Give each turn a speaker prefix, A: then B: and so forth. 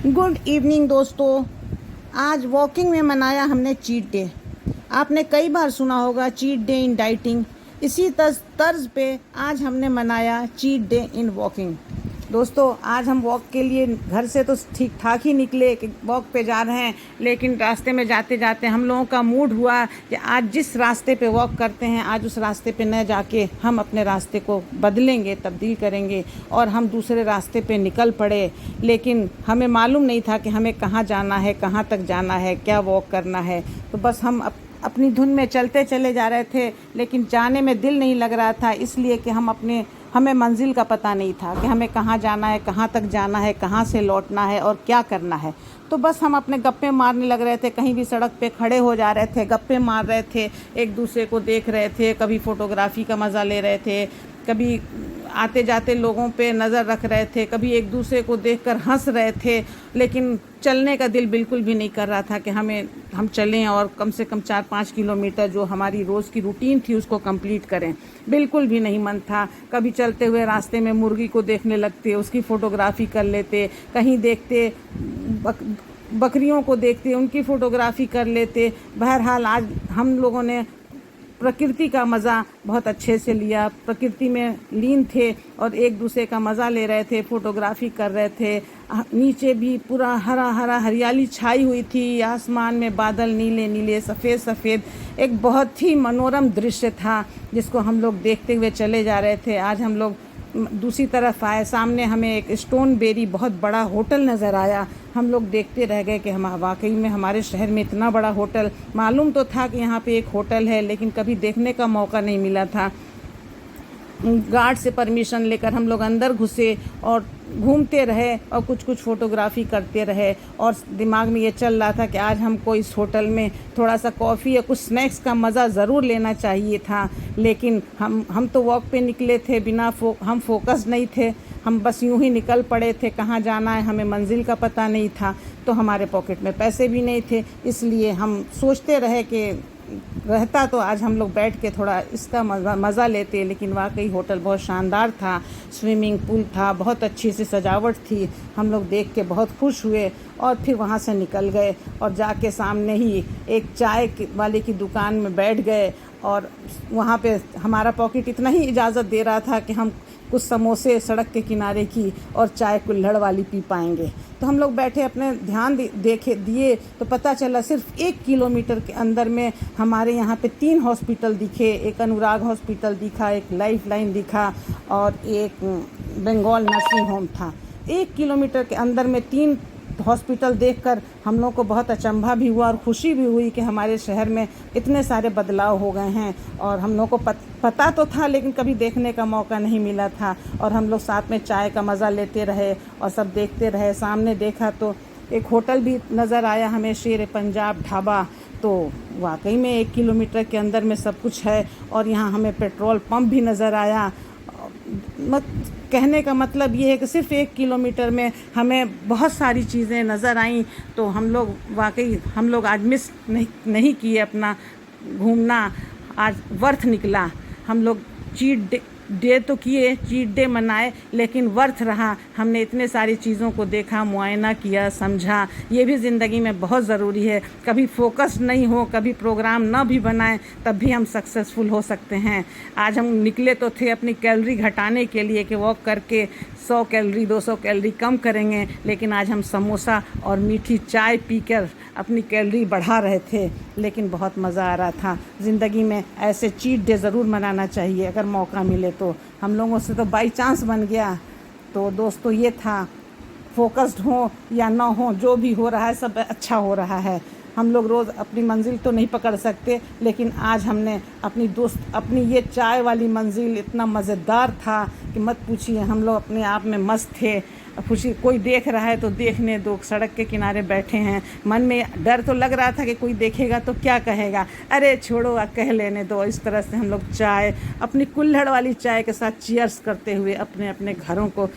A: Good evening दोस्तों। आज walking में मनाया हमने चीट डे। आपने कई बार सुना होगा चीट डे इन डाइटिंग। इसी तर्ज पे आज हमने मनाया चीट डे इन वॉकिंग। दोस्तों आज हम वॉक के लिए घर से तो ठीक ठाक ही निकले कि वॉक पे जा रहे हैं, लेकिन रास्ते में जाते जाते हम लोगों का मूड हुआ कि आज जिस रास्ते पे वॉक करते हैं आज उस रास्ते पे न जाके हम अपने रास्ते को बदलेंगे, तब्दील करेंगे और हम दूसरे रास्ते पे निकल पड़े। लेकिन हमें मालूम नहीं था कि हमें कहाँ जाना है, कहाँ तक जाना है, क्या वॉक करना है। तो बस हम अपनी धुन में चलते चले जा रहे थे, लेकिन जाने में दिल नहीं लग रहा था, इसलिए कि हमें मंजिल का पता नहीं था कि हमें कहाँ जाना है, कहाँ तक जाना है, कहाँ से लौटना है और क्या करना है। तो बस हम अपने गप्पे मारने लग रहे थे, कहीं भी सड़क पे खड़े हो जा रहे थे, गप्पे मार रहे थे, एक दूसरे को देख रहे थे, कभी फ़ोटोग्राफ़ी का मज़ा ले रहे थे, कभी आते जाते लोगों पे नज़र रख रहे थे, कभी एक दूसरे को देखकर हंस रहे थे। लेकिन चलने का दिल बिल्कुल भी नहीं कर रहा था कि हम चलें और कम से कम 4-5 किलोमीटर जो हमारी रोज़ की रूटीन थी उसको कंप्लीट करें। बिल्कुल भी नहीं मन था। कभी चलते हुए रास्ते में मुर्गी को देखने लगते, उसकी फ़ोटोग्राफ़ी कर लेते, कहीं देखते बकरियों को देखते, उनकी फ़ोटोग्राफ़ी कर लेते। बहरहाल आज हम लोगों ने प्रकृति का मज़ा बहुत अच्छे से लिया, प्रकृति में लीन थे और एक दूसरे का मज़ा ले रहे थे, फ़ोटोग्राफ़ी कर रहे थे। नीचे भी पूरा हरा हरा हरियाली छाई हुई थी, आसमान में बादल नीले नीले सफ़ेद सफ़ेद, एक बहुत ही मनोरम दृश्य था जिसको हम लोग देखते हुए चले जा रहे थे। आज हम लोग दूसरी तरफ आए, सामने हमें एक स्टोन बेरी बहुत बड़ा होटल नज़र आया। हम लोग देखते रह गए कि हम वाकई में हमारे शहर में इतना बड़ा होटल, मालूम तो था कि यहाँ पे एक होटल है लेकिन कभी देखने का मौका नहीं मिला था। गार्ड से परमिशन लेकर हम लोग अंदर घुसे और घूमते रहे और कुछ फ़ोटोग्राफ़ी करते रहे और दिमाग में ये चल रहा था कि आज हमको इस होटल में थोड़ा सा कॉफ़ी या कुछ स्नैक्स का मज़ा ज़रूर लेना चाहिए था। लेकिन हम तो वॉक पे निकले थे, हम फोकस नहीं थे, हम बस यूं ही निकल पड़े थे। कहाँ जाना है हमें मंजिल का पता नहीं था, तो हमारे पॉकेट में पैसे भी नहीं थे, इसलिए हम सोचते रहे कि रहता तो आज हम लोग बैठ के थोड़ा इसका मज़ा लेते। लेकिन वाकई होटल बहुत शानदार था, स्विमिंग पूल था, बहुत अच्छी सी सजावट थी। हम लोग देख के बहुत खुश हुए और फिर वहाँ से निकल गए और जाके सामने ही एक चाय वाले की दुकान में बैठ गए और वहाँ पे हमारा पॉकेट इतना ही इजाज़त दे रहा था कि हम कुछ समोसे सड़क के किनारे की और चाय कुल्हड़ वाली पी पाएंगे। तो हम लोग बैठे, अपने ध्यान दिए तो पता चला सिर्फ 1 किलोमीटर के अंदर में हमारे यहाँ पे 3 हॉस्पिटल दिखे। एक अनुराग हॉस्पिटल दिखा, एक लाइफ लाइन दिखा और एक बंगाल नर्सिंग होम था। 1 किलोमीटर के अंदर में 3 हॉस्पिटल देखकर हम लोग को बहुत अचंभा भी हुआ और खुशी भी हुई कि हमारे शहर में इतने सारे बदलाव हो गए हैं। और हम लोग को पता तो था लेकिन कभी देखने का मौका नहीं मिला था। और हम लोग साथ में चाय का मज़ा लेते रहे और सब देखते रहे। सामने देखा तो एक होटल भी नज़र आया हमें, शेर पंजाब ढाबा। तो वाकई में 1 किलोमीटर के अंदर में सब कुछ है और यहाँ हमें पेट्रोल पंप भी नज़र आया। कहने का मतलब ये है कि सिर्फ 1 किलोमीटर में हमें बहुत सारी चीज़ें नज़र आईं। तो हम लोग आज मिस नहीं किए अपना घूमना, आज वर्थ निकला। हम लोग चीट डे तो किए, चीट डे मनाए, लेकिन वर्थ रहा। हमने इतने सारी चीज़ों को देखा, मुआयना किया, समझा। ये भी ज़िंदगी में बहुत ज़रूरी है। कभी फोकस नहीं हो, कभी प्रोग्राम ना भी बनाएं, तब भी हम सक्सेसफुल हो सकते हैं। आज हम निकले तो थे अपनी कैलोरी घटाने के लिए कि वॉक करके 100 कैलोरी 200 कैलोरी कम करेंगे, लेकिन आज हम समोसा और मीठी चाय पीकर अपनी कैलोरी बढ़ा रहे थे। लेकिन बहुत मज़ा आ रहा था। ज़िंदगी में ऐसे चीट डे ज़रूर मनाना चाहिए अगर मौका मिले तो। हम लोगों से तो बाई चांस बन गया। तो दोस्तों ये था, फोकस्ड हो या ना हो, जो भी हो रहा है सब अच्छा हो रहा है। हम लोग रोज़ अपनी मंजिल तो नहीं पकड़ सकते, लेकिन आज हमने अपनी ये चाय वाली मंजिल, इतना मज़ेदार था कि मत पूछिए। हम लोग अपने आप में मस्त थे, खुशी। कोई देख रहा है तो देखने दो, सड़क के किनारे बैठे हैं। मन में डर तो लग रहा था कि कोई देखेगा तो क्या कहेगा, अरे छोड़ो कह लेने दो। इस तरह से हम लोग चाय, अपनी कुल्हड़ वाली चाय के साथ चीयर्स करते हुए अपने अपने घरों को